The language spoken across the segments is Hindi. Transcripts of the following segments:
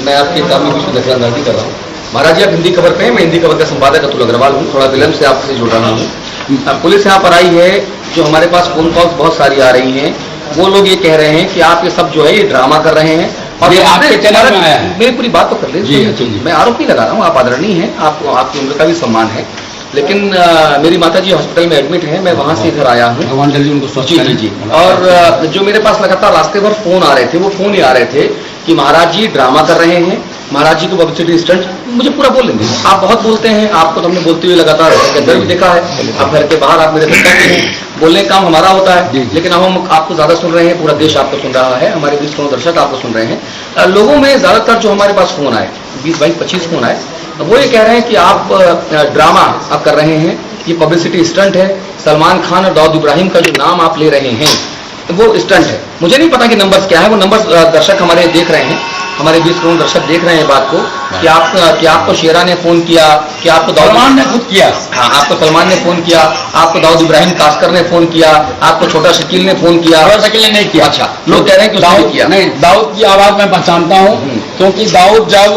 मैं आपके काम में कुछ दखलंदाजी कर रहा हूँ। महाराज जी आप हिंदी खबर पे हैं, मैं हिंदी खबर का संपादक अतुल अग्रवाल हूँ, थोड़ा विलंब से आपसे जुड़ रहा हूँ। पुलिस यहाँ पर आई है, जो हमारे पास फोन कॉल्स बहुत सारी आ रही हैं, वो लोग ये कह रहे हैं कि आप ये सब जो है ये ड्रामा कर रहे हैं। और ये आपके चैनल में आया है। मेरी पूरी बात तो कर लीजिए, मैं आरोप नहीं लगा रहा हूँ, आप आदरणीय हैं, आपको आपकी उम्र का भी सम्मान है, लेकिन मेरी माताजी हॉस्पिटल में एडमिट हैं, मैं वहां से इधर आया हूँ। भगवान जल्दी उनको स्वस्थ करें। जी। और जो मेरे पास लगातार रास्ते भर फोन आ रहे थे, वो फोन ही आ रहे थे कि महाराज जी ड्रामा कर रहे हैं, महाराज जी को पब्लिसिटी स्टंट। मुझे पूरा बोल लेंगे, आप बहुत बोलते हैं, आपको तो हमने बोलते हुए लगातार के अंदर भी देखा है, अब घर के बाहर आप मेरे सकते हैं, बोलने का काम हमारा होता है, लेकिन अब हम आपको ज्यादा सुन रहे हैं, पूरा देश आपको सुन रहा है, हमारे 20 करोड़ दर्शक आपको सुन रहे हैं। लोगों में ज्यादातर जो हमारे पास फोन आए, 20, 22, 25 फोन आए, वो ये कह रहे हैं कि आप ड्रामा आप कर रहे हैं, ये पब्लिसिटी स्टंट है, सलमान खान और दाऊद इब्राहिम का जो नाम आप ले रहे हैं वो स्टंट है। मुझे नहीं पता कि नंबर्स क्या है, वो नंबर्स दर्शक हमारे देख रहे हैं, हमारे 20 करोड़ दर्शक देख रहे हैं बात को कि आपको शेरा ने फोन किया, कि आपको सलमान ने खुद किया, हाँ आपको सलमान ने फोन किया, आपको दाऊद इब्राहिम कास्कर ने फोन किया, आपको छोटा शकील ने फोन किया। छोटा शकील ने नहीं किया। अच्छा, लोग कह रहे हैं कि दाऊद किया। नहीं, दाऊद की आवाज मैं पहचानता हूँ, क्योंकि दाऊद जब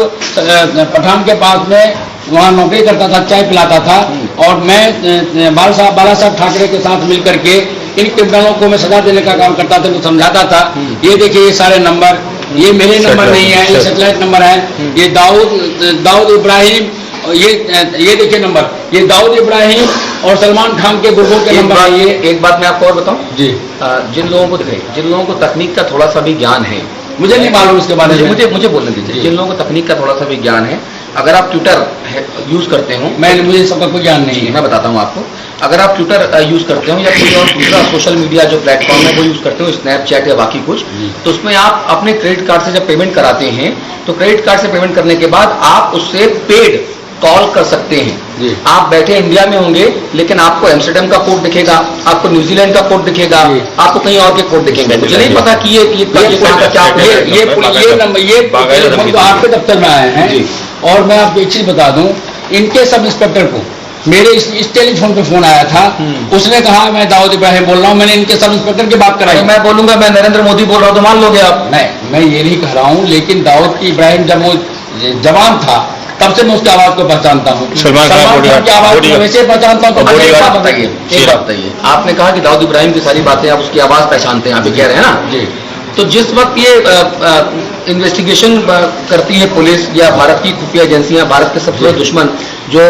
पठान के पास में वहाँ नौकरी करता था, चाय पिलाता था, और मैं बाला साहब ठाकरे के साथ मिलकर के इन क्रिमिनलों को मैं सजा देने का काम करता था, तो समझाता था। ये देखिए ये सारे नंबर, ये मेरे नंबर नहीं है, ये सैटेलाइट नंबर है, ये दाऊद इब्राहिम, ये देखिए नंबर, ये दाऊद इब्राहिम और सलमान खान के गुर्गों के नंबर है। ये एक बात मैं आपको और बताऊं जी, जिन लोगों को तकनीक का थोड़ा सा भी ज्ञान है, मुझे नहीं मालूम इसके बारे में, मुझे बोलने दीजिए, जिन लोगों को तकनीक का थोड़ा सा भी ज्ञान है, अगर आप ट्विटर यूज करते हो, मुझे सबका कोई ज्ञान नहीं है, मैं बताता हूँ आपको, अगर आप ट्विटर यूज करते हो या कोई और दूसरा सोशल मीडिया जो प्लेटफॉर्म है वो यूज करते हो, स्नैपचैट या बाकी कुछ, तो उसमें आप अपने क्रेडिट कार्ड से जब पेमेंट कराते हैं, तो क्रेडिट कार्ड से पेमेंट करने के बाद आप उससे पेड कॉल कर सकते हैं। आप बैठे इंडिया में होंगे, लेकिन आपको एम्स्टर्डम का कोड दिखेगा, आपको न्यूजीलैंड का कोड दिखेगा, आपको कहीं और के कोड दिखेंगे। मुझे नहीं पता कि ये आपके दफ्तर में आए हैं। और मैं आपको एक चीज बता दूं, इनके सब इंस्पेक्टर को मेरे इस टेलीफोन पे फोन आया था, उसने कहा मैं दाऊद इब्राहिम बोल रहा हूं, मैंने इनके सब इंस्पेक्टर की बात कराई। मैं बोलूंगा मैं नरेंद्र मोदी बोल रहा हूं तो मान लोगे आप? नहीं, मैं ये नहीं कह रहा हूं, लेकिन दाऊद इब्राहिम जब वो जवान था तब से मैं उसकी आवाज को पहचानता हूँ, सलमान खान की आवाज को वैसे पहचानता हूँ। तो एक बात बताइए, आपने कहा कि दाऊद इब्राहिम की सारी बातें आप उसकी आवाज पहचानते हैं, आप कह रहे हैं ना जी, तो जिस वक्त ये इन्वेस्टिगेशन करती है पुलिस या भारत की खुफिया एजेंसियां, भारत के सबसे बड़े दुश्मन जो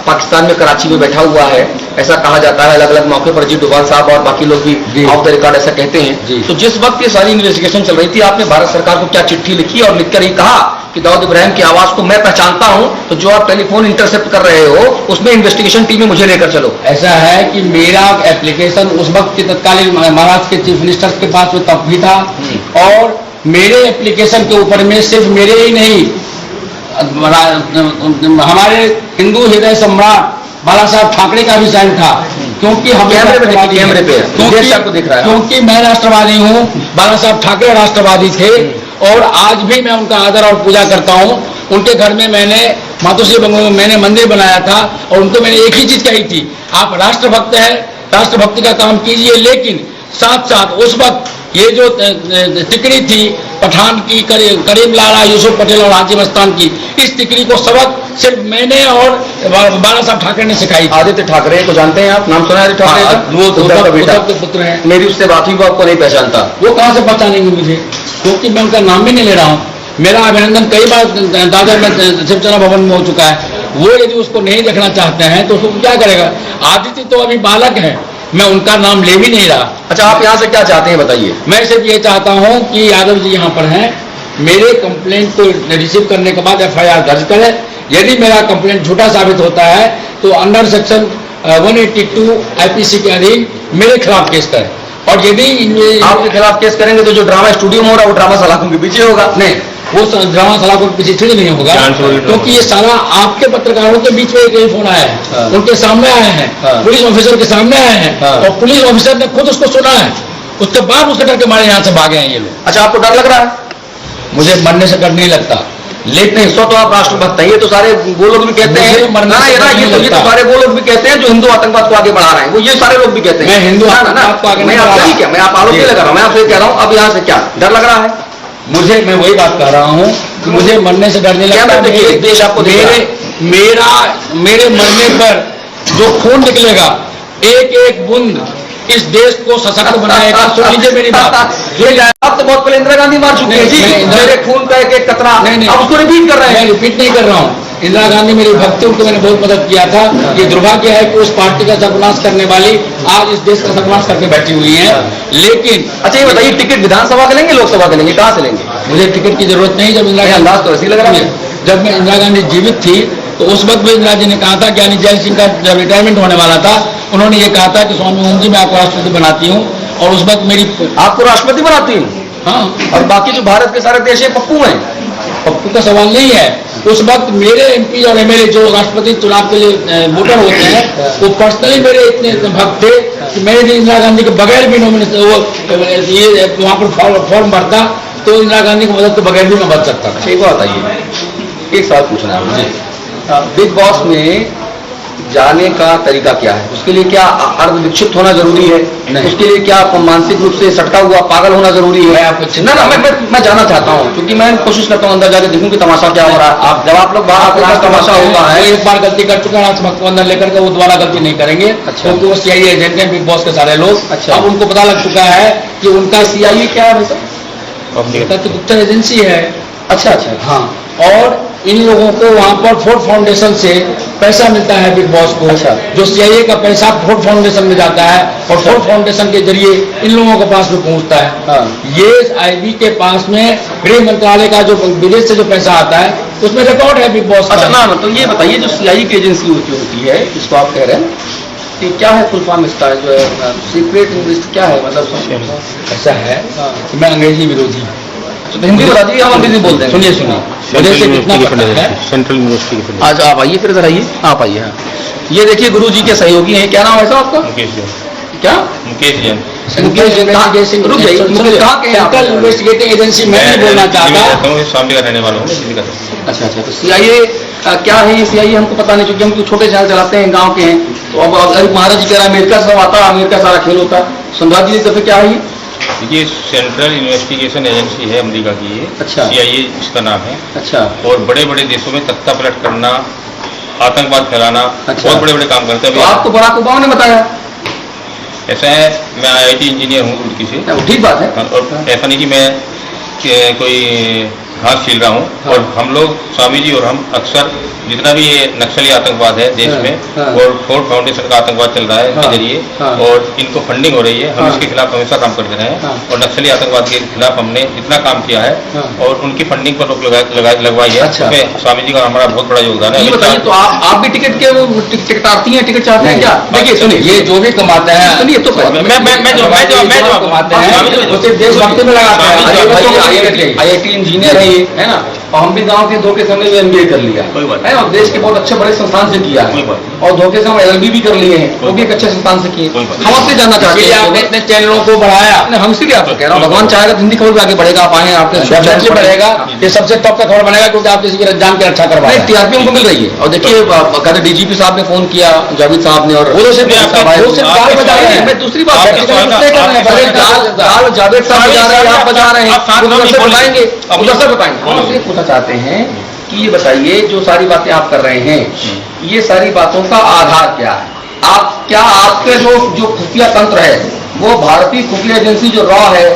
पाकिस्तान में कराची में बैठा हुआ है, ऐसा कहा जाता है, अलग अलग मौके पर अजीत डोभाल साहब और बाकी लोग भी ऑफ द रिकॉर्ड ऐसा कहते हैं, तो जिस वक्त ये सारी इन्वेस्टिगेशन चल रही थी, आपने भारत सरकार को क्या चिट्ठी लिखी और लिखकर ये कहा कि दाऊद इब्राहिम की आवाज को मैं पहचानता हूं, तो जो आप टेलीफोन इंटरसेप्ट कर रहे हो उसमें इन्वेस्टिगेशन टीम में मुझे लेकर चलो? ऐसा है कि मेरा एप्लीकेशन उस वक्त के तत्कालीन महाराष्ट्र के चीफ मिनिस्टर के पास में तब भी था, और मेरे एप्लीकेशन के ऊपर में सिर्फ मेरे ही नहीं, हमारे हिंदू हृदय सम्राट बाला साहब ठाकरे का भी साइन था, क्योंकि हम कैमरे पे क्योंकि मैं राष्ट्रवादी हूँ, बाला साहब ठाकरे राष्ट्रवादी थे, और आज भी मैं उनका आदर और पूजा करता हूँ। उनके घर में मैंने मातोश्री बंगलों में मैंने मंदिर बनाया था, और उनको मैंने एक ही चीज कही थी, आप राष्ट्रभक्त हैं, राष्ट्रभक्ति का काम कीजिए, लेकिन साथ साथ उस वक्त ये जो टिकड़ी थी पठान की, करीम लाला, यूसुफ पटेल और हाजी मस्तान की, इस टिकड़ी को सबक सिर्फ मैंने और बाला साहब ठाकरे ने सिखाई। आदित्य ठाकरे को जानते हैं आप? नाम सुना है आदित्य ठाकरे का? वो पुत्र हैं। मेरी उससे बात हुई, वो आपको नहीं पहचानता? वो कहाँ से पहचानेंगे मुझे, क्योंकि मैं उनका नाम भी नहीं ले रहा हूँ। मेरा अभिनंदन कई बार दादर में शिवचंद्र भवन में हो चुका है, वो यदि उसको नहीं देखना चाहते हैं तो उसको क्या करेगा? आदित्य तो अभी बालक है, मैं उनका नाम ले भी नहीं रहा। अच्छा, आप यहाँ से क्या चाहते हैं बताइए? मैं सिर्फ ये चाहता हूँ कि यादव जी यहाँ पर हैं, मेरे कंप्लेंट को रिसीव करने के बाद FIR दर्ज करें। यदि मेरा कंप्लेंट झूठा साबित होता है तो अंडर सेक्शन 182 IPC के अधीन मेरे खिलाफ केस करें, और यदि आपके खिलाफ केस करेंगे तो जो ड्रामा स्टूडियो में हो रहा है वो ड्रामा सलाखों के पीछे होगा? नहीं, वो ड्रामा सलाखों के पीछे नहीं होगा, क्योंकि ये सारा आपके पत्रकारों के बीच में एक फोन आया है, उनके सामने आए हैं, पुलिस ऑफिसर के सामने आए हैं, और पुलिस ऑफिसर ने खुद उसको सुना है, उसके बाद उसके डर के मारे यहाँ से भागे हैं ये लोग। अच्छा, आपको डर लग रहा है? मुझे मरने से डर नहीं लगता, लेकिन नहीं सो तो आप राष्ट्रभक्त हैं। ये तो सारे वो लोग भी कहते हैं, ये तो सारे वो लोग भी कहते हैं जो हिंदू आतंकवाद को आगे बढ़ा रहे हैं, वो ये सारे लोग भी कहते हैं। मैं हिंदू आतंकवाद को आगे, मैं आपसे क्या, मैं आप आरोप नहीं लगा रहा हूँ, मैं आपसे कह रहा हूँ, अब यहाँ से क्या डर लग रहा है? मुझे, मैं वही बात कर रहा हूँ कि मुझे मरने से डर नहीं लगता। मेरे मरने पर जो खून निकलेगा, एक एक बूंद इस देश को सशक्त बनाएगा। सुन लीजिए मेरी बात। आप तो बहुत पहले इंदिरा गांधी मार चुके हैं जी, मेरे खून का एक एक कतरा, आप उसको रिपीट कर रहे हैं। मैं रिपीट नहीं कर रहा हूँ। इंदिरा गांधी मेरी भक्ति, उनको मैंने बहुत मदद किया था। ये दुर्भाग्य है कि उस पार्टी का सर्वनाश करने वाली आज इस देश का सर्वनाश करके बैठी हुई है। लेकिन अच्छा ये बताइए, टिकट विधानसभा का लेंगे, लोकसभा का लेंगे, कहाँ से लेंगे? मुझे टिकट की जरूरत नहीं। जब इंदिरा गांधी, अंदाज तो ऐसी लग रहा है, जब मैं इंदिरा गांधी जीवित थी तो उस वक्त भी इंदिरा जी ने कहा था, ज्ञानी जैल सिंह का जब रिटायरमेंट होने वाला था, उन्होंने ये कहा था कि स्वामी ओम जी मैं आपको राष्ट्रपति बनाती हूँ। और उस वक्त मेरी, आपको राष्ट्रपति बनाती हूँ? हाँ। और बाकी जो भारत के सारे देश है पप्पू हैं? पप्पू का सवाल नहीं है। उस वक्त मेरे एमपी और एमएलए जो राष्ट्रपति चुनाव के लिए वोटर होते हैं, वो पर्सनली मेरे इतने भक्त थे कि मैंने भी इंदिरा गांधी के बगैर भी नॉमिनेशन ये वहाँ पर फॉर्म भरता तो इंदिरा गांधी की मदद के बगैर भी मैं बच सकता था। एक बात बताइए, एक सवाल पूछना है मुझे, बिग बॉस में जाने का तरीका क्या है? उसके लिए क्या अर्ध विक्षिप्त होना जरूरी है? उसके लिए क्या मानसिक रूप से सटका हुआ पागल होना जरूरी है? मैं जानना चाहता हूँ, क्योंकि मैं कोशिश करता हूँ अंदर जाके देखूं कि तमाशा क्या हो रहा है। आप जब आप लोग बाहर तमाशा होगा है, एक बार गलती कर चुके हैं, को अंदर लेकर के वो दोबारा गलती नहीं करेंगे। क्योंकि वो सीआईए एजेंट है, बिग बॉस के सारे लोग। अच्छा, अब उनको पता लग चुका है कि उनका सीआईए क्या है, गुप्ता एजेंसी है। अच्छा अच्छा, हाँ। और इन लोगों को वहां पर फोर्ड फाउंडेशन से पैसा मिलता है बिग बॉस को। अच्छा। जो सीआईए का पैसा फोर्ड फाउंडेशन में जाता है और फोर्ड फाउंडेशन के जरिए इन लोगों के पास में पहुंचता है। हाँ। ये आईबी के पास में गृह मंत्रालय का जो विदेश से जो पैसा आता है उसमें रिकॉर्ड है बिग बॉस का। अच्छा ना, तो ये बताइए जो सीआईए की एजेंसी होती है, इसको आप कह रहे हैं कि क्या है फुल फॉर्म इसका, जो है सीक्रेट इन्वेस्ट क्या है, मतलब ऐसा है कि मैं अंग्रेजी विरोधी हूँ। तो हिंदी बता दीजिए, हम अंग्रेजी बोलते हैं। सुनिए सेंट्रल यूनिवर्सिटी के। आज आप आइए, फिर इधर आइए, आप आइए। हाँ, ये देखिए गुरु जी के सहयोगी हैं, क्या नाम है साहब आपका? मुकेश जैन। क्या? मुकेश जैन। रुक जाइए, सेंट्रल इन्वेस्टिगेटिंग एजेंसी मैं नहीं बोलना चाहता। स्वामी का रहने वाला हूँ। अच्छा अच्छा, तो सीआईए क्या है ये सीआईए हमको पता नहीं, क्योंकि हम तो छोटे चैनल चलाते हैं, गांव के हैं। तो अब अगर महाराज जी कह रहा है अमेरिका से सब आता है, अमेरिका सारा खेल होता है, समझा दीजिए तो फिर क्या है ये? ये सेंट्रल इन्वेस्टिगेशन एजेंसी है अमेरिका की ये। अच्छा। सीआईए इसका नाम है। अच्छा। और बड़े बड़े देशों में तख्ता पलट करना, आतंकवाद फैलाना, अच्छा, बहुत बड़े बड़े काम करते हैं। तो आपको बराक ओबामा ने बताया? ऐसा है, मैं आईआईटी इंजीनियर हूँ रुड़की से। ठीक बात है। और ऐसा नहीं कि मैं कोई घास छील रहा हूँ। और हम लोग, स्वामी जी और हम अक्सर जितना भी ये नक्सली आतंकवाद है देश में, और फोर्ड फाउंडेशन का आतंकवाद चल रहा है इसके जरिए, और इनको फंडिंग हो रही है, हम इसके खिलाफ हमेशा काम करते रहे हैं। और नक्सली आतंकवाद के खिलाफ हमने इतना काम किया है और उनकी फंडिंग पर रोक लगवाई है। उसमें स्वामी जी का हमारा बहुत बड़ा योगदान है। बताइए, तो आप भी टिकट टिकटाती हैं, टिकट चाहते हैं क्या? देखिए सुनिए, ये जो भी कमाते हैं, सुनिए तो मैं कमाते हैं उसे देशभक्ति में लगाते हैं। आईआईटी इंजीनियर है ना, और हम भी गांव के धोखे से हमने एमबीए कर लिया है ना, देश के बहुत अच्छे बड़े संस्थान से किया है, और धोखे से हम एलएलबी भी कर लिए हैं, वो भी एक अच्छे संस्थान से किए। हम आपसे जानना चाहते हैं, आपने इतने चैनलों को बढ़ाया, हम इसीलिए आपको कह रहा हूँ, भगवान चाहेगा तो हिंदी खबर भी आगे बढ़ेगा, आप आए आपने बढ़ेगा, ये सबसे टॉप का खबर बनेगा, क्योंकि आप किसी की जान की रक्षा करवाए। टीआरपी हमको मिल रही है। और देखिए कहते डीजीपी साहब ने फोन किया, जावेद साहब ने, और मैं दूसरी बात दाल जावेद साहब बजा रहे हैं, आप बजा रहे हैं, बताएंगे, बताएंगे। हम आपसे पूछना चाहते हैं कि ये बताइए, जो सारी बातें आप कर रहे हैं, ये सारी बातों का आधार क्या है? क्या आपके जो खुफिया तंत्र है, वो भारतीय खुफिया एजेंसी जो रॉ है,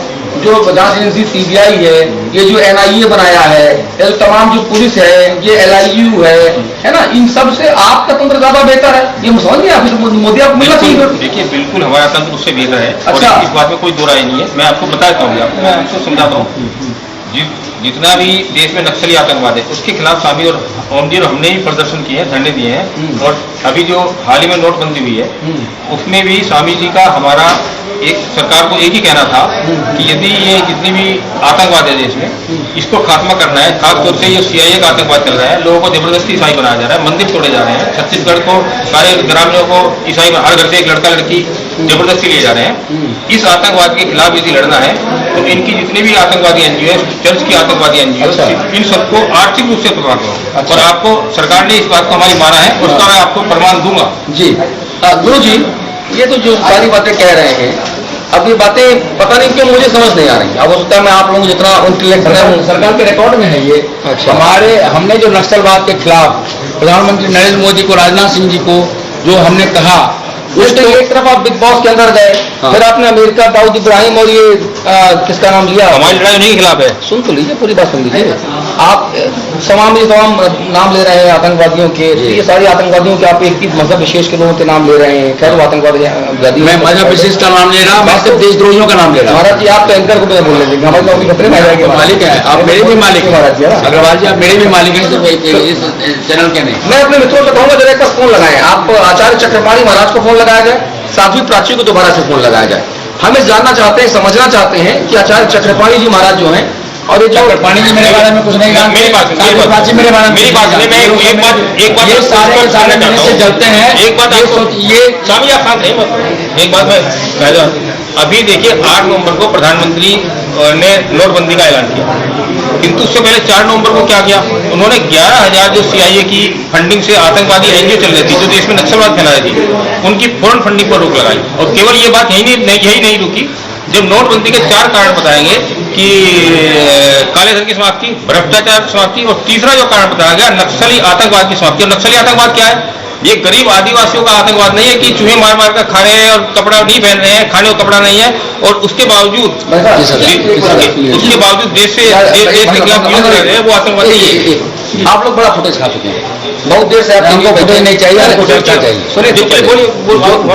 जो जांच एजेंसी सीबीआई है, ये जो एनआईए बनाया है, ये तमाम जो पुलिस है, ये एलआईयू है ना, इन सब से आपका तंत्र ज्यादा बेहतर है, ये समझ गए? मोदी आपको मिलना चाहिए। देखिए, बिल्कुल हमारा तंत्र उससे बेहतर है। अच्छा। और इस बात में कोई दो राय नहीं है। मैं आपको बताता हूँ, मैं आपको समझाता हूँ। जितना भी देश में नक्सली आतंकवाद है, उसके खिलाफ स्वामी और ओम जी और हमने ही प्रदर्शन किए हैं, धरने दिए हैं। और अभी जो हाल ही में नोटबंदी हुई है, उसमें भी स्वामी जी का हमारा एक सरकार को एक ही कहना था कि यदि ये जितनी भी आतंकवाद है देश में, इसको खात्मा करना है। खासतौर से ये सीआईए का आतंकवाद चल रहा है, लोगों को जबरदस्ती ईसाई बनाया जा रहा है, मंदिर तोड़े जा रहे हैं, छत्तीसगढ़ को सारे ग्रामीणों को ईसाई, हर घर से एक लड़का लड़की जबरदस्ती लिए जा रहे हैं। इस आतंकवाद के खिलाफ यदि लड़ना है तो इनकी जितनी भी आतंकवादी एनजीओ है, चर्च की आतंकवादी एनजीओ, इन सबको आर्थिक रूप से प्रभाव करो। और आपको सरकार ने इस बात को हमारी माना है, उसका मैं आपको प्रमाण दूंगा। जी गुरु जी, ये तो जो सारी बातें कह रहे हैं, अब ये बातें पता नहीं क्यों मुझे समझ नहीं आ रही। अब हो सकता है मैं आप लोगों को जितना इंटेलेक्ट हूँ, सरकार के रिकॉर्ड में है ये। अच्छा। हमने जो नक्सलवाद के खिलाफ प्रधानमंत्री नरेंद्र मोदी को, राजनाथ सिंह जी को जो हमने कहा, उसके एक तरफ आप बिग बॉस के अंदर गए, फिर आपने अमेरिका, दाऊद इब्राहिम और ये किसका नाम लिया, हमारी लड़ाई उन्हीं के खिलाफ है। सुन तो लीजिए, पूरी बात सुन लीजिए। आप तमाम नाम ले रहे हैं आतंकवादियों के, तो ये सारे आतंकवादियों के आप एक ही मजहब विशेष के लोगों के नाम ले रहे हैं। खैर वो आतंकवादी, मैं मजहब विशेष का नाम ले रहा, मैं सिर्फ देशद्रोहियों का नाम ले रहा। महाराज जी आप तो एंकर को भी बोल लेंगे, हमारे नौकरी खतरे में आ जाएगी। मालिक है, आप मेरे भी मालिक हैं महाराज जी, अग्रवाल जी आप मेरे भी मालिक हैं, सिर्फ इस चैनल के नहीं। मैं अपने मित्रों से कहूंगा जरा एक फोन लगाएं, आप आचार्य चक्रपाणी महाराज को फोन लगाया जाए, साध्वी प्राची को दोबारा से फोन लगाया जाए। हम इस जानना चाहते हैं, समझना चाहते हैं कि आचार्य चक्रपाणी जी महाराज जो हैं, और ये चक्रपाणी जी मेरे बारे में कुछ नहीं जानते, मेरी बात प्राची मेरे बारे में, मेरी बात सुनिए, मैं एक बात ये सारे मेरे से जलते हैं। एक बात ये स्वामी आप शांत नहीं, एक बात मैं कह रहा हूं। अभी देखिए 8 नवंबर को प्रधानमंत्री ने नोटबंदी का ऐलान किया, किंतु उससे पहले 4 नवंबर को क्या किया, उन्होंने 11,000 जो CIA की फंडिंग से आतंकवादी एनजीओ चल रही थी, जो देश में नक्सलवाद फैला रही थी, उनकी फौरन फंडिंग पर रोक लगाई। और केवल ये बात यही नहीं रुकी, जब नोटबंदी के 4 कारण बताएंगे कि काले धन की समाप्ति, भ्रष्टाचार की समाप्ति, और तीसरा जो कारण बताया गया नक्सली आतंकवाद की समाप्ति। और नक्सली आतंकवाद क्या है? ये गरीब आदिवासियों का आतंकवाद नहीं है कि चूहे मार मार कर खा रहे हैं और कपड़ा नहीं पहन रहे हैं, खाने को कपड़ा नहीं है, और उसके बावजूद देश के खिलाफ युद्ध कर रहे हैं, वो आतंकवादी है। आप लोग बड़ा फुटेज खा चुके हैं, बहुत देर से आपको फुटेज नहीं चाहिए, आपको चर्चा चाहिए। सुनिए जो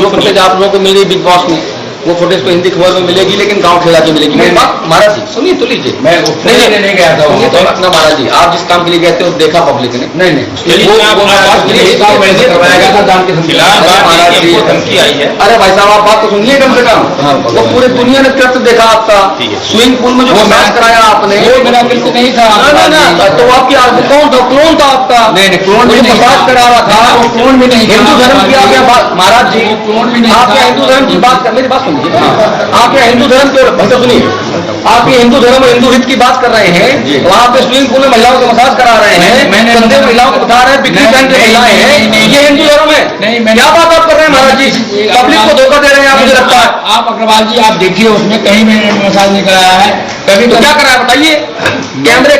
फुटेज आप लोगों को मिल रही बिग बॉस में, वो फुटेज को हिंदी खबर में मिलेगी, लेकिन गांव खेला के मिलेगी। मेरी बात महाराज जी सुनिए तो लीजिए, मैं नहीं गया था, सुनिए तो अपना महाराज जी, आप जिस काम के लिए गए थे वो देखा पब्लिक ने। नहीं धमकी आई है। अरे भाई साहब आप बात तो सुनिए कम से कम, वो पूरी दुनिया ने कृत्य देखा आपका, स्विमिंग पूल में जो मसाज कराया आपने, वो मेरा कृत्य नहीं था। तो आपकी कौन था? क्लोन था आपका? नहीं क्लोन भी मसाज करा रहा था, वो क्लोन भी नहीं। हिंदू धर्म की आप महाराज जी, क्लोन भी नहीं। आप क्या हिंदू धर्म की बात कर, मेरी बात सुनिए, आप क्या हिंदू धर्म के भाषा सुनिए, आप ये हिंदू धर्म और हिंदू हित की बात कर रहे हैं, वहाँ पे स्विमिंग पूल में महिलाओं को मसाज करा रहे हैं, कंधे महिलाओं को बता रहे हैं, बिक्री पहन के महिलाएं हैं, ये हिंदू धर्म है? क्या बात आप कर रहे हैं महाराज जी? पब्लिक को धोखा दे रहे हैं आप, मुझे लगता है। आप अग्रवाल जी आप देखिए, उसमें कहीं मैंने मसाज नहीं कराया है। कभी तो क्या कराया बताइए?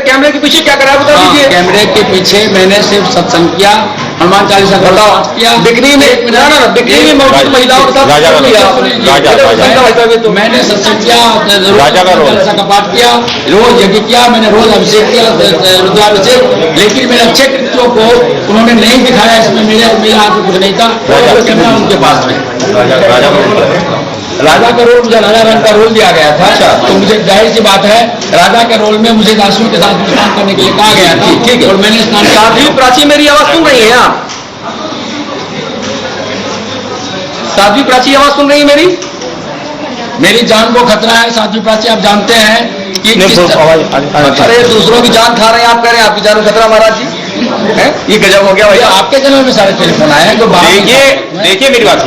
कैमरे के पीछे क्या कराया बता दीजिए। कैमरे के पीछे मैंने सिर्फ सत्संग किया, हनुमान चालीसा किया, बिक्री में बिक्री में मौजूद महिलाओं के साथ मैंने सत्संग किया, चालीसा का पाठ किया, रोज यज्ञ किया, मैंने रोज अभिषेक किया, रुद्राभिषेक, लेकिन मेरे अच्छे कृत्यों को उन्होंने नहीं दिखाया। इसमें मेरे हाथ में कुछ नहीं था, कैमरा उनके पास में। राजा का रोल, मुझे राजा रंग का रोल दिया गया था, तो मुझे जाहिर सी बात है राजा के रोल में मुझे दासियों के साथ स्नान करने के लिए कहा गया था। ठीक है, और मैंने स्नान किया। साध्वी प्राची मेरी आवाज सुन रही है आप? साध्वी प्राची आवाज सुन रही है मेरी जान को खतरा है साध्वी प्राची, आप जानते हैं कि अरे दूसरों की जान खा रहे हैं, आप कह रहे हैं आपकी जान को खतरा महाराज जी? ये गजब हो गया भैया। आपके चैनल में सारे टेलीफोन आए हैं। देखिए मेरी बात,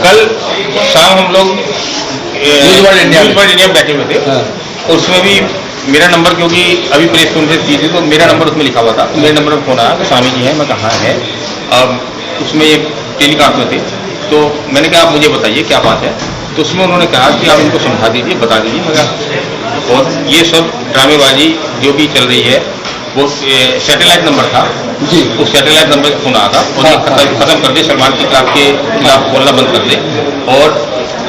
कल शाम हम लोग न्यूज़ वर्ल्ड इंडिया में बैठे हुए थे, उसमें भी मेरा नंबर, क्योंकि अभी प्रेस कॉन्फ्रेंस की थी तो मेरा नंबर उसमें लिखा हुआ था, तो मेरे नंबर पर फोन आया, स्वामी जी हैं, मैं कहाँ है, उसमें एक टेलीकास्ट में थे, तो मैंने कहा आप मुझे बताइए क्या बात है, तो उसमें उन्होंने कहा कि आप इनको समझा दीजिए, बता दीजिए। मगर और ये सब ड्रामेबाजी जो भी चल रही है, वो सैटेलाइट नंबर था जी, उस सैटेलाइट नंबर पर फोन आया था, और ये खत्म कर दे, सलमान के खिलाफ बोलना बंद कर दे। और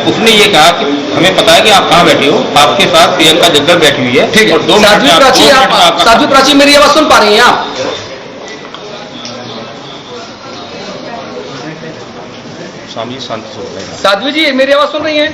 उसने ये कहा कि हमें पता है कि आप कहाँ बैठे हो, आपके साथ प्रियंका जग्गर बैठी हुई है। ठीक है, साध्वी प्राची मेरी आवाज सुन पा रही हैं आप? स्वामी शांति से, साध्वी जी मेरी आवाज सुन रही हैं?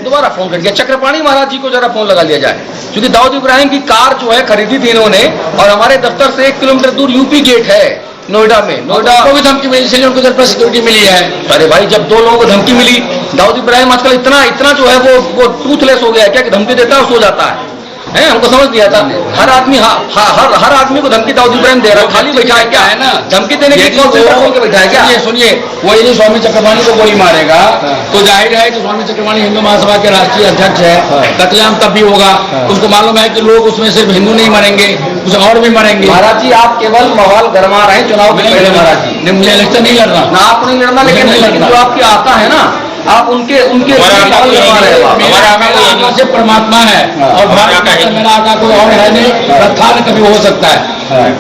दोबारा फोन कर दिया। चक्रपाणी महाराज जी को जरा फोन लगा लिया जाए, क्योंकि दाऊद इब्राहिम की कार जो है खरीदी थी इन्होंने, और हमारे दफ्तर से 1 किलोमीटर दूर यूपी गेट है नोएडा में। नोएडा को भी धमकी मिली, इसलिए उनको जब सिक्योरिटी मिली है। अरे भाई जब 2 लोगों को धमकी मिली, दाऊद इब्राहिम आजकल इतना जो है वो टूथलेस हो गया है क्या, कि धमकी देता है और सो जाता है, हमको समझ नहीं आता। हर आदमी को धमकी दाऊद इब्राहिम दे रहा है, खाली बैठा है क्या? है ना, धमकी देने के लिए बैठा है क्या? सुनिए, वो यदि स्वामी चक्रपाणी को गोली मारेगा तो जाहिर है कि स्वामी चक्रपाणी हिंदू महासभा के राष्ट्रीय अध्यक्ष है, कत्लेआम तब भी होगा। उसको मालूम है कि लोग उसमें सिर्फ हिंदू नहीं मरेंगे, कुछ और भी मरेंगे। महाराज जी आप केवल माहौल गरमा रहे हैं चुनाव के पहले महाराज जी। नहीं, मुझे इलेक्शन नहीं लड़ना ना आप नहीं लड़ना, लेकिन जो आपके आता है ना, आप उनके आका से परमात्मा है और मेरा आका कोई और है नहीं, प्रस्थान कभी हो सकता है,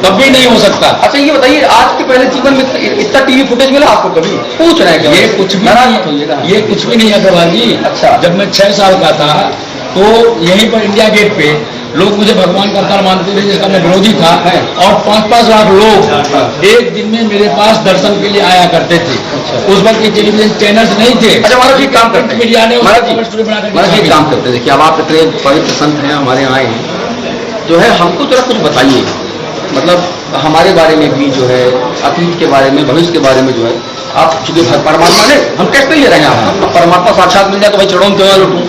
कभी नहीं हो सकता। अच्छा ये बताइए, आज के पहले जीवन में इतना टीवी फुटेज मिला आपको कभी? पूछ रहे हैं। ये कुछ भी नहीं, ये कुछ भी नहीं है प्रभात जी। अच्छा, जब मैं 6 साल का था तो यहीं पर इंडिया गेट पे लोग मुझे भगवान का अवतार मानते थे, जिसका मैं विरोधी था, और 5-5 लाख लोग एक दिन में मेरे पास दर्शन के लिए आया करते थे। उस वक्त ये टेलीविजन चैनल्स नहीं थे। अच्छा महाराज जी काम करते हैं, मीडिया ने महाराज जी काम करते हैं। देखिए अब आप इतने पवित्र संत हैं, हमारे यहाँ आए हैं, जो है हमको जरा कुछ बताइए, मतलब हमारे बारे में भी जो है, अतीत के बारे में, भविष्य के बारे में जो है, आप चूंकि परमात्मा ने हम कैसे ले रहे हैं आप, परमात्मा साक्षात मिल जाए तो भाई चढ़ो क्यों लुटूं,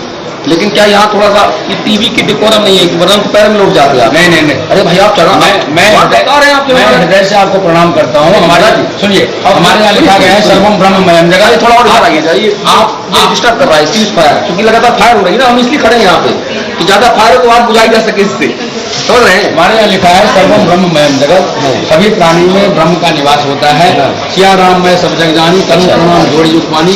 लेकिन क्या यहाँ थोड़ा सा ये टीवी की डिकोरम नहीं है कि वरना पैर में लौट जाते हैं? नहीं नहीं नहीं, अरे भाई आप चढ़ा, मैं बता रहे हैं आप, हृदय से आपको प्रणाम करता हूँ। हमारा सुनिए, हमारे यहाँ लिखा गया है सर्वम ब्रह्ममयम जगह, थोड़ा और आगे जाइए। आप ये डिस्टर्ब कर रहा है सीज फायर, क्योंकि लगातार फायर हो रही है ना, हम इसलिए खड़े हैं यहाँ पे कि ज्यादा फायर को आप बुझाई जा सके इससे, समझ रहे हैं? हमारे यहाँ लिखा है सर्वम ब्रह्ममयम जगत, सभी प्राणी में ब्रह्म का निवास होता है। सिया राम मैं सब जग जानी, करूँ प्रणाम जोड़ी युष्मानी।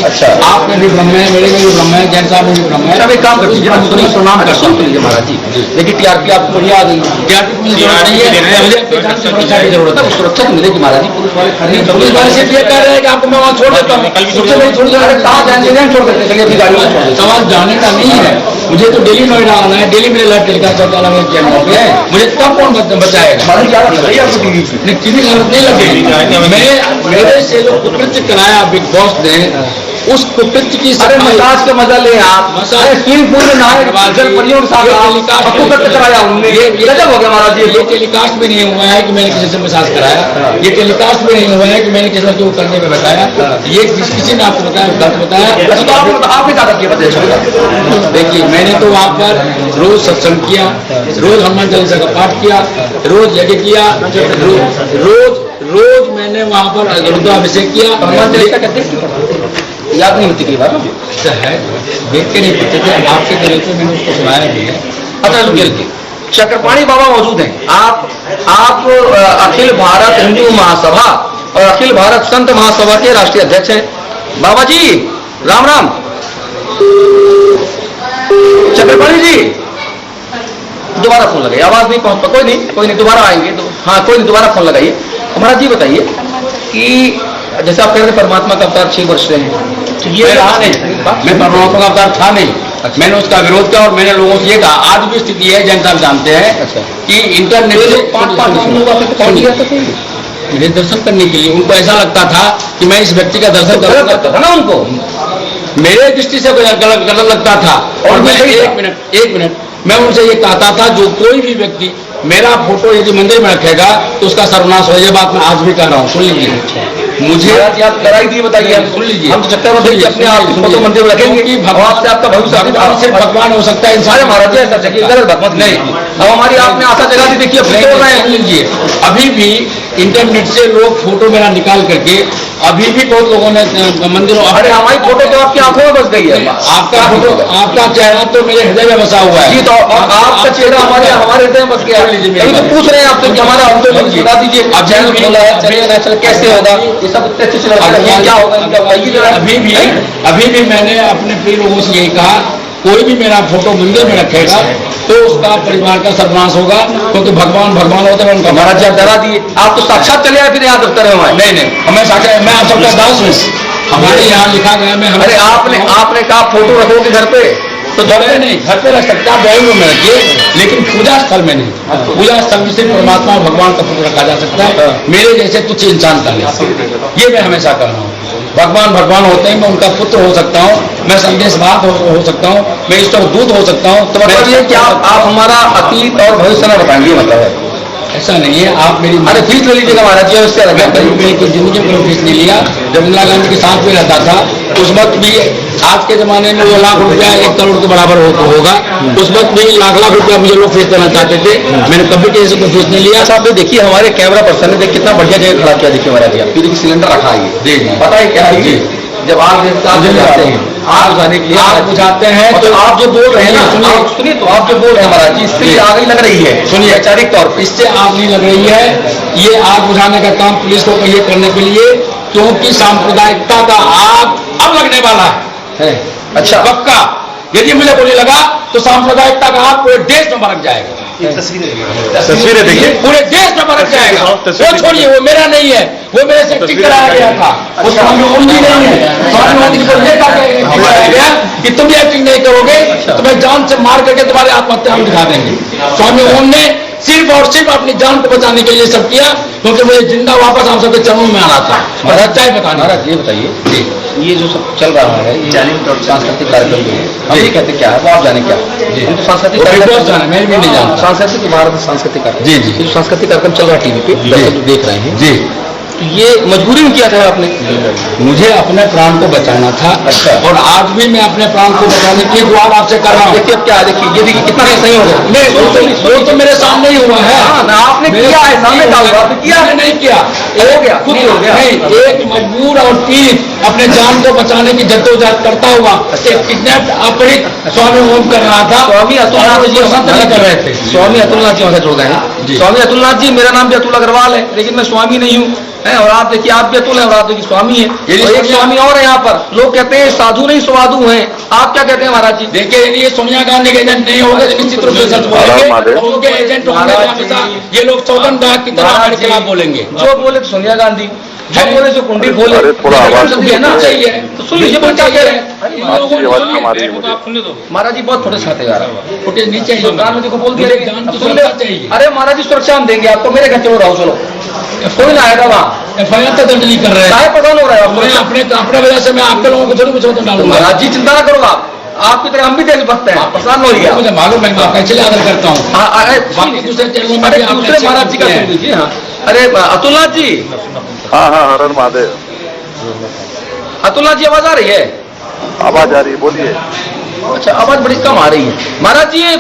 आप में भी ब्रह्म है, मेरे में भी ब्रह्म है, जैन साहब में भी ब्रह्म है। अब एक काम करते हैं, प्रणाम कर सुन लीजिए महाराज जी। देखिए टीआरपी आपको बढ़िया आ गई, टीआरपी की जरूरत नहीं है, मुझे पहचान से सुरक्षा की जरूरत है, सुरक्षा मिलेगी महाराज जी। पुलिस वाले खड़े, पुलिस वाले सिर्फ ये कह रहे हैं कि आपको मैं वहाँ छोड़ देता हूँ, छोड़ जाने छोड़ देते, चलिए अपनी गाड़ी में छोड़ देते। सवाल जाने का नहीं है, मुझे तो डेली नोएडा आना है, डेली मेरे लाइव टेलीकास्ट चलता है, मुझे तब कौन बचाएगा? टीवी जरूरत नहीं लगेगी। मैं मेरे से जो कुकृत्य कराया बिग बॉस ने, उस कुकृत्य की मसाज का मजा ले आप, स्विमिंग पूल में नहाए परियों के साथ कराया उन्होंने, ये गजब हो गया महाराज जी। ये टेलीकास्ट भी नहीं हुआ है कि मैंने किसी से मसाज कराया, ये टेलीकास्ट भी नहीं हुआ है कि मैंने किसी को करने में बताया, ये किसी ने आपको बताया, गलत बताया। आपने क्या किया? देखिए मैंने तो वहाँ पर रोज सत्संग किया, रोज हनुमान चालीसा का पाठ किया, रोज यज्ञ किया, रोज मैंने वहाँ पर रुद्राभिषेक किया। हनुमान चालीसा कैसे याद नहीं होती कई बार है, देख के नहीं पढ़ते थे, आपके तरीके मैंने उसको सुनाया भी है। अच्छा रुकिए, चक्रपाणी बाबा मौजूद हैं, आप अखिल भारत हिंदू महासभा और अखिल भारत संत महासभा के राष्ट्रीय अध्यक्ष हैं। बाबा जी राम राम। चक्रपाणी जी दोबारा फोन लगाइए, आवाज नहीं पहुंच, कोई नहीं दोबारा आएंगे तो, हाँ कोई नहीं दोबारा फोन लगाइए। महाराज जी बताइए कि जैसे आप कह रहे थे परमात्मा का अवतार 6 वर्ष से है, तो ये रहा नहीं, मैं परमात्मा का अवतार था नहीं। अच्छा। मैंने उसका विरोध किया और मैंने लोगों से ये कहा, आज भी स्थिति है, जैन साहब जानते हैं। अच्छा। कि इंटरनेट से 5 लोग मेरे दर्शन करने के लिए, उनको ऐसा लगता था कि मैं इस व्यक्ति का दर्शन करता था ना, उनको मेरे दृष्टि से गलत लगता था। और मैं एक मिनट मैं उनसे ये कहता था, जो कोई भी व्यक्ति मेरा फोटो यदि मंदिर में रखेगा तो उसका सर्वनाश हो। ये बात मैं आज भी कर रहा हूँ, सुन लीजिए। मुझे आप कराई दी बताइए, सुन लीजिए। हम तो चक्कर में अपने आप फोटो मंदिर में रखेंगे कि भगवान से आपका भविष्य सिर्फ भगवान हो सकता है, इंसान महाराज जी ऐसा गलत बात नहीं। अब हमारी आपने आशा जगा दी, देखिए सुन लीजिए। अभी भी इंटरनेट से लोग फोटो मेरा निकाल करके, अभी भी बहुत लोगों ने मंदिरों, अरे हमारी फोटो तो आपकी आंखों में बस गई है, आपका फोटो, आपका चेहरा तो मेरे हृदय में बसा हुआ है। तो आपका चेहरा हमारे हृदय में बस गया। अभी तो पूछ रहे हैं आपसे कि हमारा हम तो बता दीजिए, अब चैनल खोला है, चलिए कैसे होगा, ये सब क्या होगा? अभी भी मैंने अपने प्रिय लोगों से यही कहा, कोई भी मेरा फोटो मंदिर में रखेगा तो उसका परिवार का सर्वनाश होगा, क्योंकि भगवान होता है उनका। महाराज जी डरा दिए, आप तो साक्षात चले आए फिर यहाँ दफ्तर में। नहीं हमें साक्षात, मैं आप सबका दास हूँ, हमारे यहाँ लिखा गया। मैं अरे आपने कहा फोटो रखोगे घर पे, तो घर पे नहीं, घर पे रख सकते आप, ड्राइंग रूम में रखिए, लेकिन पूजा स्थल में नहीं। पूजा स्थल में सिर्फ परमात्मा और भगवान का फोटो रखा जा सकता है, मेरे जैसे तुच्छ इंसान का नहीं। ये मैं हमेशा कर रहा हूँ। भगवान होते हैं, मैं उनका पुत्र हो सकता हूँ, मैं संदेशवाहक हो सकता हूँ, मैं ईश्वर दूत हो सकता हूँ। तो मतलब ये क्या आप हमारा अतीत और भविष्य न बताएंगे? मतलब है ऐसा नहीं है, आप मेरी अरे फीस ले लीजिएगा महाराज जी, उससे अलग मैंने कोई जिंदगी में फीस नहीं लिया। जब इंदिरा गांधी के साथ में रहता था उस वक्त भी, आज के जमाने में वो लाख रुपया 1 करोड़ के बराबर होगा, उस वक्त भी लाख रुपया मुझे लोग फीस देना चाहते थे, मैंने कभी किसी को फीस नहीं लिया। साहब देखिए हमारे कैमरा पर्सन ने देख कितना बढ़िया जगह खड़ा किया, देखिए महाराज जी, पीली सिलेंडर रखा है, जी पता है क्या है जी, जब आग बुझाते हैं, आग बुझाने के लिए आग बुझाते हैं तो आप जो बोल रहे हैं ना, सुनिए तो आप जो बोल रहे हैं महाराज जी, इससे आग ही लग रही है, सुनिए वैचारिक तौर पर इससे आग नहीं लग रही है। ये आग बुझाने का काम पुलिस को ये करने के लिए, क्योंकि सांप्रदायिकता का आग अब लगने वाला है। अच्छा, पक्का। यदि मुझे गोली लगा तो सांप्रदायिकता का आग पूरे देश में भड़क जाएगा। तस्वीरें देखिए, पूरे देश में भड़क जाएगा। वो छोड़िए, वो मेरा नहीं है, वो मेरे से टिक कराया गया था, वो स्वामी ओम जी नहीं है। स्वामी ओम जी को ये कराया गया कि तुम ये एक्टिंग नहीं करोगे, तुम्हें जान से मार करके तुम्हारे आत्महत्या हम दिखा देंगे। स्वामी ओम ने सिर्फ और सिर्फ अपनी जान को बचाने के लिए सब किया, क्योंकि मुझे जिंदा वापस आप सबके चरणों में आना था। सच्चाई बताना। महाराज ये बताइए जी, ये जो सब चल रहा है, ये सांस्कृतिक कार्यक्रम जो है, हम ये कहते क्या है वो आप जाने क्या जी, हम तो सांस्कृतिक कार्यक्रम मैं भी नहीं जानता। सांस्कृतिक भारत सांस्कृतिक कार्यक्रम जी जी, ये जो सांस्कृतिक कार्यक्रम चल रहा है टीवी पे, दर्शक देख रहे हैं जी, तो ये मजबूरी में किया था आपने? मुझे अपने प्राण को बचाना था। अच्छा। और आज भी मैं अपने प्राण को बचाने की गुहार आपसे कर रहा हूँ। देखिए अब क्या, देखिए ये देखिए कितना सही हो गया। नहीं, वो तो मेरे सामने ही हुआ है। आपने किया है, सामने का हुआ, किया मैंने नहीं किया, हो गया, खुद हो गया। नहीं, एक मजबूर और पीड़ित अपने जान को बचाने की जद्दोजहद करता हुआ एक किडनैप अपहृत स्वामी ओम कर रहा था। स्वामी अतुलनाथ जी नहीं कर रहे थे। स्वामी अतुलनाथ जी वहां से जुड़ गए हैं। स्वामी अतुलनाथ जी, मेरा नाम भी अतुल अग्रवाल है, लेकिन मैं स्वामी नहीं हूँ, और आप देखिए आप भी अतुल है और आप देखिए स्वामी है। और एक स्वामी और है यहाँ पर, लोग कहते हैं साधु नहीं स्वादु हैं, आप क्या कहते हैं महाराज जी? देखिए, यदि ये सोनिया गांधी के एजेंट नहीं होंगे तो निश्चित रूप से सच बोलेंगे, उनके एजेंट होंगे तो हमेशा ये लोग सौगंध की तरह हमारे खिलाफ बोलेंगे। जो बोले तो सोनिया गांधी, जो बोले जो कुंडी बोले, थोड़ा आवाज चाहिए तो सुन लीजिए क्या कह रहे हैं हैं। महाराज जी। बहुत थोड़े साथ है यार, फुटेज नहीं चाहिए, प्रधानमंत्री को बोल दिया जान की सुरक्षा चाहिए। अरे महाराज जी सुरक्षा हम देंगे आपको, मेरे घर चलो रहो, चलो कोई ना आएगा वहाँ। FIR तो दर्ज नहीं कर रहे हैं, साहब प्रधान हो रहा है मैं अपने वजह से मैं आपके लोगों को थोड़ी कुछ डालूंगा। महाराज जी चिंता ना करो आप, आपकी तरह हम भी देशभक्त हैं, परेशान हो गया मुझे मालूम है, मैं आपका इसलिए आदर करता हूँ। बाकी दूसरे चैनलों में भी आप दूसरे महाराज जी का सुन लीजिए। हाँ, अरे अतुलनाथ जी। हाँ हाँ, हरण महादेव। अतुलनाथ जी आवाज आ रही है? आवाज आ रही है, बोलिए। अच्छा, आवाज बड़ी कम आ रही है। महाराज जी, ये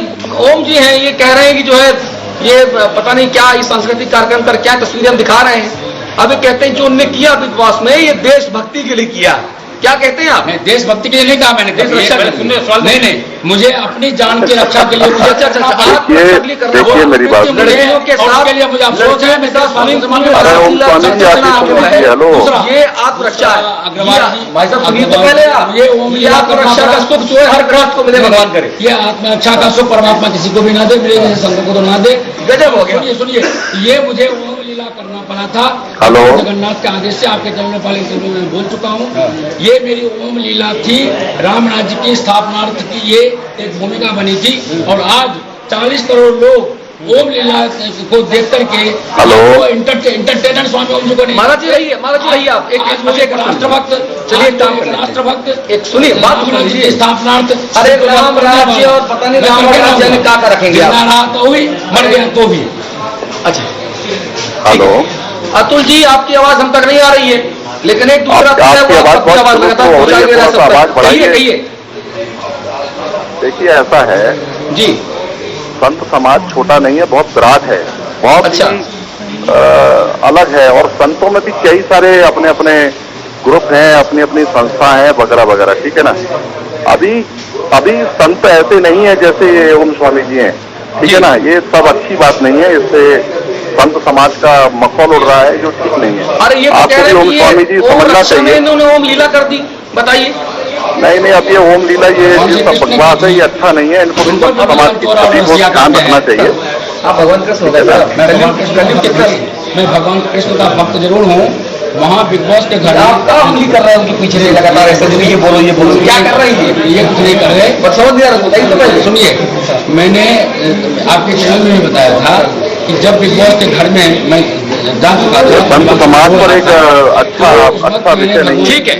ओम जी हैं, ये कह रहे हैं कि जो है ये पता नहीं क्या इस सांस्कृतिक कार्यक्रम कर क्या तस्वीरें हम दिखा रहे हैं। अब ये कहते हैं जो उन्होंने किया बिग बॉस में, ये देशभक्ति के लिए किया। क्या कहते हैं आप? देशभक्ति के लिए नहीं कहा मैंने, देश रक्षा के लिए। नहीं, मुझे अपनी जान की रक्षा के लिए मुझे देखिए मेरी बात, लड़कियों के साथ के लिए मुझे अफसोस है। अरे ओम स्वामी जी आपकी हेलो, ये आत्मरक्षा है। अग्रवाल जी, भाई साहब सुनिए तो पहले आप, ये आत्मरक्षा का सुख जो है हर ग्रस्त को मिले, भगवान करे। ये आत्मरक्षा का सुख परमात्मा किसी को भी ना दे, मेरे जैसे संतों को तो ना दे। गजब हो गया। सुनिए, ये मुझे ओम लीला करना पड़ा था। हेलो, जगन्नाथ के आदेश से आपके चरणों पहले इंटरव्यू में बोल चुका हूँ। ये मेरी ओम लीला थी, राम राज्य की स्थापनार्थ की ये एक भूमिका बनी थी। और आज 40 करोड़ लोग ओम लीला को देख करके एंटरटेनर स्वामी ओम जी को नहीं। महाराज जी रहिए, महाराज जी रहिए आप। एक राष्ट्रभक्त, चलिए राष्ट्रभक्त एक सुनिए बात सुन लीजिए। स्थापनार्थ। अरे राम राज्य और पता नहीं राम राज्य में क्या कर रखेंगे आप? रहा तो भी, मर गया तो भी। अच्छा, हेलो अतुल जी, आपकी आवाज हम तक नहीं आ रही है, लेकिन एक दूसरा आपकी आवाज बहुत लगातार हो रही है, थोड़ा आवाज बढ़ाइए। कहिए। देखिए ऐसा है जी, संत समाज छोटा नहीं है, बहुत विराट है, बहुत अच्छा। अलग है। और संतों में भी कई सारे अपने अपने ग्रुप हैं, अपनी अपनी संस्था है वगैरह वगैरह, ठीक है ना। अभी संत ऐसे नहीं है जैसे ये ओम स्वामी जी हैं, ठीक है ना। ये सब अच्छी बात नहीं है, इससे संत समाज का मखौल उड़ रहा है जो ठीक नहीं है। अरे ये तो कह रहे हैं ओम स्वामी जी समझना चाहिए। इन्होंने ओम लीला कर दी, बताइए। नहीं, अब ये ओम लीला ये सब बकवास है, ये अच्छा नहीं है। इनको संत समाज की छवि को ध्यान रखना चाहिए। आप भगवान कृष्ण हो गए, मैं भगवान कृष्ण का भक्त जरूर हूँ। वहाँ बिग बॉस के घर आप क्या उंगली कर रहे हैं उनके पीछे लगातार ऐसे, ये बोलो क्या कर रहे हैं? ये कुछ नहीं कर रहे, बस समझ नहीं आ रहा, बताइए तो पहले। सुनिए, मैंने आपके चैनल में भी बताया था कि जब बिग बॉस के घर में मैं जा चुका था, संत समाज पर एक अच्छा विषय नहीं। ठीक है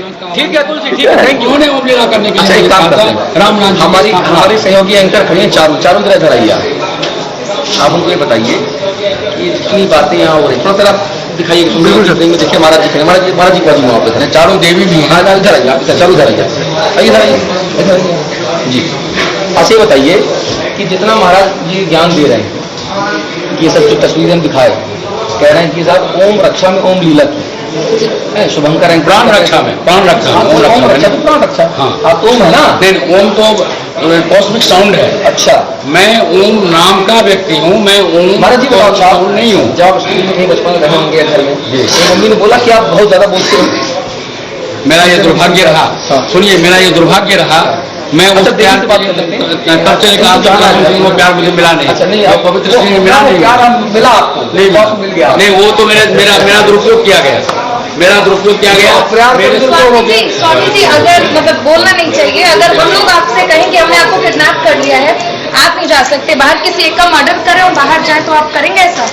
अतुल जी, ठीक है, थैंक यू। उन्होंने ओम लीला करने के अच्छा, लिए एक काम करते हैं, राम नाम हमारी सहयोगी एंकर खड़ी हैं, चारों तरह इधर आइए आप उनको ये बताइए कि इतनी बातें यहाँ हो रही, थोड़ा सा दिखाइए। देखिए महाराज जी खड़े, महाराज जी को वहाँ पे चारों देवी भी हैं। हाँ, इधर आइए आप, चारों इधर आइए, इधर आइए जी। अच्छा ये बताइए कि जितना महाराज जी ज्ञान दे रहे हैं, ये सब जो तस्वीरें हम दिखाए, कह रहे हैं कि साहब ओम रक्षा में ओम लीला की, शुभंकर है प्राण रक्षा में, प्राण रक्षा में, ओम रक्षा रक्षा तो प्राण रक्षा। हाँ ओम है ना? नहीं, ओम तो कॉस्मिक साउंड है। अच्छा, मैं ओम नाम का व्यक्ति हूँ, मैं ओम महाराज जी बताओ, साउंड नहीं हूँ। जब स्कूल में कहीं बचपन में रहे होंगे घर में, तो मम्मी ने बोला कि आप बहुत ज्यादा बोलते हो। मेरा ये दुर्भाग्य रहा, सुनिए, मेरा ये दुर्भाग्य रहा, मैं उस प्यार बात कर सकते हैं। कब चले कहा वो प्यार मुझे मिला नहीं। अच्छा, नहीं, वो पवित्र स्त्री में मिला नहीं, प्यार मिला आपको, नहीं मिल गया नहीं, वो तो मेरा दुरुपयोग किया गया, मेरा दुरुपयोग किया गया। स्वामी जी, अगर मतलब बोलना नहीं चाहिए, अगर हम लोग आपसे कहें कि हमने आपको किडनैप कर लिया है, आप नहीं जा सकते बाहर, किसी एक का मर्डर करें और बाहर जाए, तो आप करेंगे ऐसा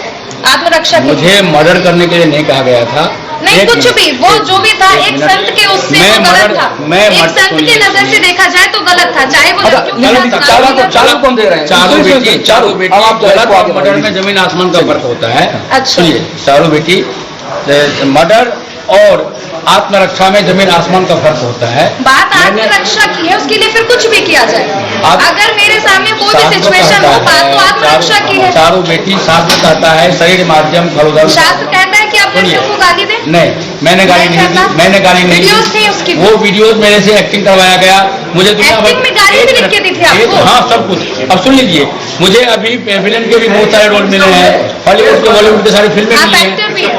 आत्मरक्षा के लिए? मुझे मर्डर करने के लिए नहीं कहा गया था। नहीं, कुछ भी, वो जो भी था, एक संत के उससे तो गलत था, एक संत की नजर से देखा जाए तो गलत था, चाहे वो चालू कौन दे रहे हैं? चारों बेटी गलत, मर्डर में जमीन आसमान का फर्क होता है। अच्छा, सुनिए, चारों बेटी, मर्डर और आत्मरक्षा में जमीन आसमान का फर्क होता है। बात आत्मरक्षा की है, उसके लिए फिर कुछ भी किया जाए। अगर मेरे सामने कोई भी सिचुएशन हो, बात तो आत्मरक्षा की है। चारों बेटी, शास्त्र कहता है शरीर माध्यम फलोदर। शास्त्र कहता है कि आप लड़कियों को गाली दें? नहीं, मैंने गाली नहीं दी, मैंने गाली नहीं दी। वीडियोस थे उसकी, वो वीडियोस मेरे से एक्टिंग करवाया गया, मुझे एक्टिंग में गाली भी लिख के दी थी आपको? हाँ, सब कुछ। अब सुन लीजिए, मुझे अभी विलन के भी बहुत सारे रोल मिले हैं, हॉलीवुड के बॉलीवुड के सारी फिल्में आप मिली हैं। एक्टर भी हैं?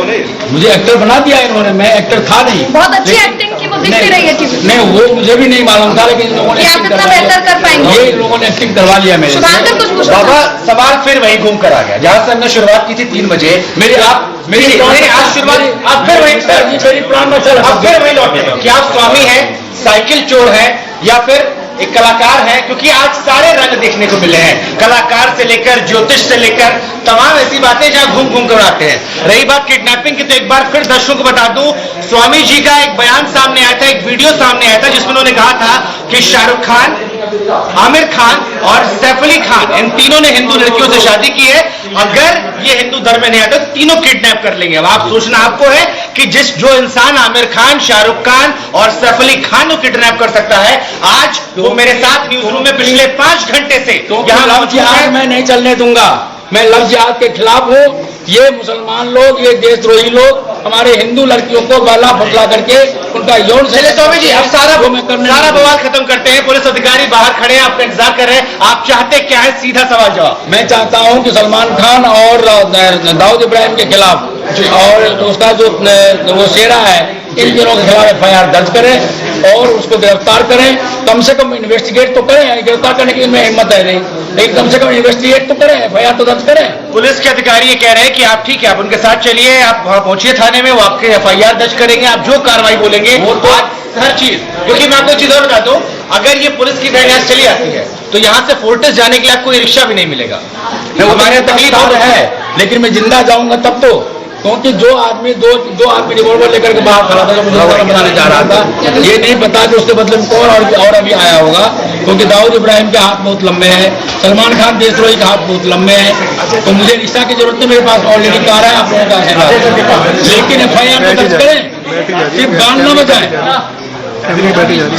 मुझे एक्टर बना दिया इन्होंने, मैं एक्टर था नहीं। बहुत अच्छी एक्टिंग की वो दिख भी रही है टीवी पे। नहीं, वो मुझे भी नहीं मालूम था, लेकिन इन लोगों ने कि आप एक्टिंग इतना करवा बेहतर कर लिया। पाएंगे। ये इन लोगों ने एक्टिंग करवा लिया मेरे से। शुभांकर कुछ पूछो। बाबा, सवाल फिर वही घूम कर आ गया जहां से हमने शुरुआत की थी 3 बजे। मेरी आज शुरुआत, आप फिर वही सर, मेरी प्राण बचल, आप फिर वही लौटे कि आप स्वामी हैं, साइकिल चोर हैं, या फिर एक कलाकार है, क्योंकि आज सारे रंग देखने को मिले हैं, कलाकार से लेकर ज्योतिष से लेकर तमाम ऐसी बातें जहां घूम घूम कर आते हैं। रही बात किडनैपिंग की, तो एक बार फिर दर्शकों को बता दूं, स्वामी जी का एक बयान सामने आया था, एक वीडियो सामने आया था, जिसमें उन्होंने कहा था कि शाहरुख खान, आमिर खान और सैफ अली खान, इन तीनों ने हिंदू लड़कियों से शादी की है, अगर ये हिंदू धर्म में नहीं आते तो तीनों किडनैप कर लेंगे। अब आप सोचना आपको है कि जो इंसान आमिर खान, शाहरुख खान और सैफ अली खान को किडनैप कर सकता है, आज वो मेरे साथ न्यूज रूम में पिछले 5 घंटे से यहाँ लव जिहाद मैं नहीं चलने दूंगा, मैं लव जिहाद के खिलाफ हूँ। ये मुसलमान लोग, ये देशद्रोही लोग हमारे हिंदू लड़कियों को गला फुसला करके उनका यौन से। स्वामी जी, अब सारा बवाल खत्म करते हैं, पुलिस अधिकारी बाहर खड़े हैं, आपका इंतजार कर रहे हैं, आप चाहते क्या है? सीधा सवाल जवाब। मैं चाहता हूं कि सलमान खान और दाऊद इब्राहिम के खिलाफ और उसका जो वो शेरा है, इन तीनों के खिलाफ FIR दर्ज करें और उसको गिरफ्तार करें। कम से कम इन्वेस्टिगेट तो करें, गिरफ्तार करने की इनमें हिम्मत है नहीं, लेकिन कम से कम इन्वेस्टिगेट तो करें, FIR तो दर्ज करें। पुलिस के अधिकारी ये कह रहे हैं कि आप ठीक है, आप उनके साथ चलिए, आप वहां पहुंचिए थाने में, वो आपके FIR दर्ज करेंगे, आप जो कार्रवाई बोलेंगे वो तो हर चीज। क्योंकि मैं आपको एक चीज और बता दूं, अगर ये पुलिस की वैन यहाँ चली आती है तो यहाँ से फोर्टिस जाने के लिए आपको रिक्शा भी नहीं मिलेगा। हमारे तकलीफ है, लेकिन मैं जिंदा जाऊंगा तब तो, क्योंकि दो आदमी रिवॉल्वर लेकर के बाहर खड़ा था, जो मुझे बनाने जा रहा था, ये नहीं पता कि उसके बदले में कौन और अभी आया होगा, क्योंकि दाऊद इब्राहिम के हाथ बहुत लंबे हैं, सलमान खान देशद्रोही के हाथ बहुत लंबे हैं, तो मुझे रिक्शा की जरूरत नहीं, मेरे पास ऑलरेडी कार है, आप लोगों का आशीर्वाद। लेकिन FIR तो दर्ज करें, सिर्फ गान न बजाएं,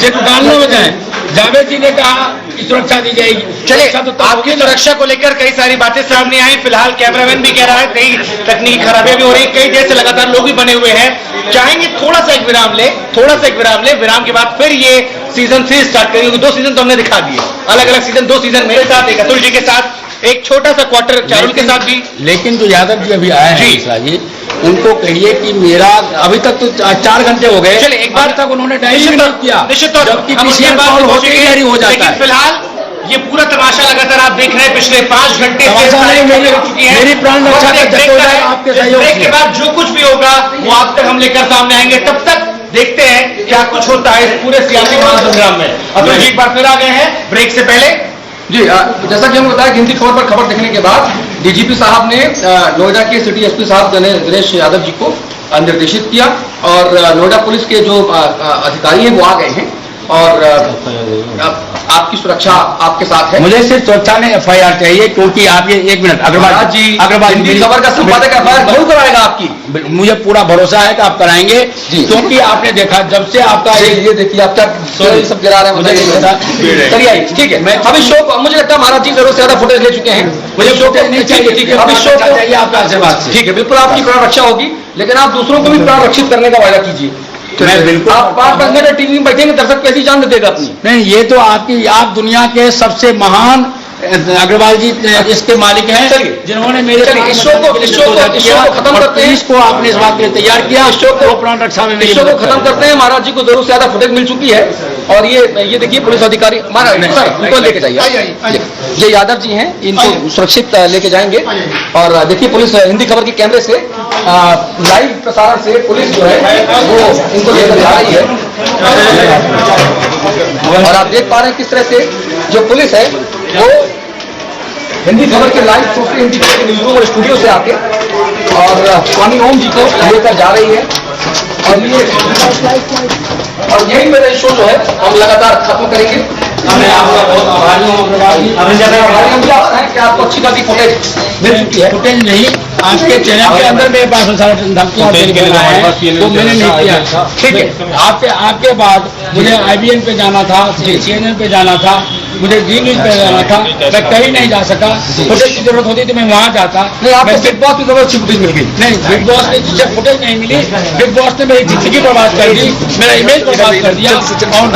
सिर्फ गान न बजाएं। जावेद जी ने कहा कि सुरक्षा दी जाएगी। चलिए, आपकी सुरक्षा को लेकर कई सारी बातें सामने आई, फिलहाल कैमरामैन भी कह रहा है कई तकनीकी खराबियां भी हो रही है, कई देर से लगातार लोग भी बने हुए हैं। चाहेंगे थोड़ा सा एक विराम ले, विराम के बाद फिर ये सीजन 3 स्टार्ट करेंगे। 2 सीजन तो हमने दिखा दिए, अलग अलग सीजन, 2 सीजन मेरे साथ, एक अतुल जी के साथ, एक छोटा सा क्वार्टर चारुल के साथ भी। लेकिन जो यादव जी अभी आए हैं जी, उनको कहिए कि मेरा अभी तक तो 4 घंटे हो गए, चलिए एक बार तक उन्होंने डायरी नहीं किया, निश्चित तौर जबकि हम उसके PCR बाद कॉल होते ही जारी हो जाता लेकिन है। फिलहाल ये पूरा तमाशा लगातार आप देख रहे हैं, पिछले 5 घंटे से तमाशा नहीं, मेरी प्राण रक्षा का जद्दोजहद आपके सहयोग से। के बाद जो कुछ भी होगा वो आप तक हम लेकर सामने आएंगे, तब तक देखते हैं क्या कुछ होता है इस पूरे सियासी महासंग्राम में। अतुल जी एक बार फिर आ गए हैं ब्रेक से पहले। जी, जैसा कि हम बताया, हिंदी खबर पर खबर देखने के बाद DGP साहब ने नोएडा के सिटी SP साहब दिनेश यादव जी को निर्देशित किया, और नोएडा पुलिस के जो अधिकारी हैं वो आ गए हैं और आपकी सुरक्षा आपके साथ है। मुझे सिर्फ सुरक्षा में FIR चाहिए, क्योंकि आप ये 1 मिनट महाराज जी, हिंदी खबर का संपादक FIR जरूर कराएगा आपकी। मुझे पूरा भरोसा है कि आप कराएंगे जी। क्योंकि आपने देखा जब से आपका ये देखिए आप क्या सब गिरा रहे हैं, मुझे नहीं पता। चलिए आइए, ठीक है। मैं अभी शो मुझे लगता है महाराज जी जरूर से ज्यादा फुटेज ले चुके हैं, मुझे शो नहीं चाहिए। ठीक है, अभी शो चाहिए आपका आशीर्वाद से। ठीक है, बिल्कुल आपकी प्राण रक्षा होगी, लेकिन आप दूसरों को भी प्राण रक्षित करने का वायदा कीजिए। मैं बिल्कुल आप 5 घंटे टीवी में बैठेंगे, दर्शक कैसी जान देगा अपनी। नहीं, ये तो आप दुनिया के सबसे महान अग्रवाल जी इसके मालिक हैं, चलिए जिन्होंने मेरे इस शो को खत्म करते हैं। इसको आपने इस बात के लिए तैयार किया, इस शो को प्राण रक्षा में इस शो को खत्म करते हैं। महाराज जी को जरूर से ज्यादा फुटेज मिल चुकी है, और ये देखिए पुलिस अधिकारी महाराज सर इनको लेके जाइए। ये यादव जी हैं, इनको सुरक्षित लेके जाएंगे। और देखिए पुलिस हिंदी खबर के कैमरे से लाइव प्रसारण से पुलिस जो है वो इनको लेकर जा रही है, और आप देख पा रहे हैं किस तरह से जो पुलिस है वो हिंदी खबर के लाइव शो से हिंदी खबर के न्यूज रूम और स्टूडियो से आके और स्वामी ओम जी को लेकर जा रही है। और यही मेरा शो जो है हम लगातार खत्म करेंगे। मैं आपका बहुत आभारी हूँ अग्रवाल जी। कि आपको अच्छी खासी फुटेज मिल चुकी है। फुटेज नहीं, आपके चैनल के अंदर मेरे पास सारा धमकियां तो मैंने नहीं किया। ठीक है, आपके बाद मुझे IBN पे जाना था, CNN पे जाना था, मुझे जी न्यूज पे जाना था, मैं कहीं नहीं जा सका। फुटेज की जरूरत होती तो मैं वहाँ जाता। नहीं, आपको बिग बॉस की जबरदस्ती फुटेज मिल गई। नहीं, बिग बॉस ने जिससे फुटेज नहीं मिली, बिग बॉस ने मेरी जिंदगी बर्बाद कर दी, मेरा इमेज बर्बाद कर दिया। और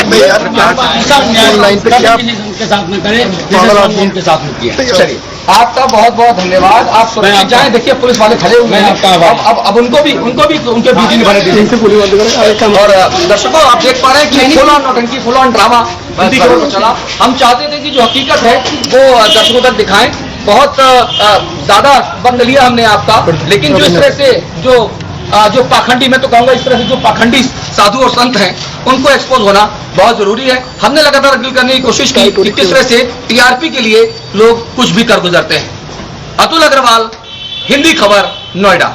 ऐसा अन्याय कभी उनके साथ न करे जैसे उनके साथ में किया। चलिए, आपका बहुत बहुत धन्यवाद। आप सुरक्षित जाएं। देखिए पुलिस वाले खड़े हुए हैं, अब उनको भी उनके बीच में बने दीजिए। और दर्शकों आप देख पा रहे हैं कि फुल ऑन नौटंकी, फुल ऑन ड्रामा चला। हम चाहते थे कि जो हकीकत है वो दर्शकों तक दिखाएं। बहुत ज्यादा वक्त लिया हमने आपका, लेकिन जो इस तरह से जो पाखंडी, मैं तो कहूंगा इस तरह से जो पाखंडी साधु और संत हैं उनको एक्सपोज होना बहुत जरूरी है। हमने लगातार अपील करने की कोशिश की कि किस तरह से TRP के लिए लोग कुछ भी कर गुजरते हैं। अतुल अग्रवाल, हिंदी खबर, नोएडा।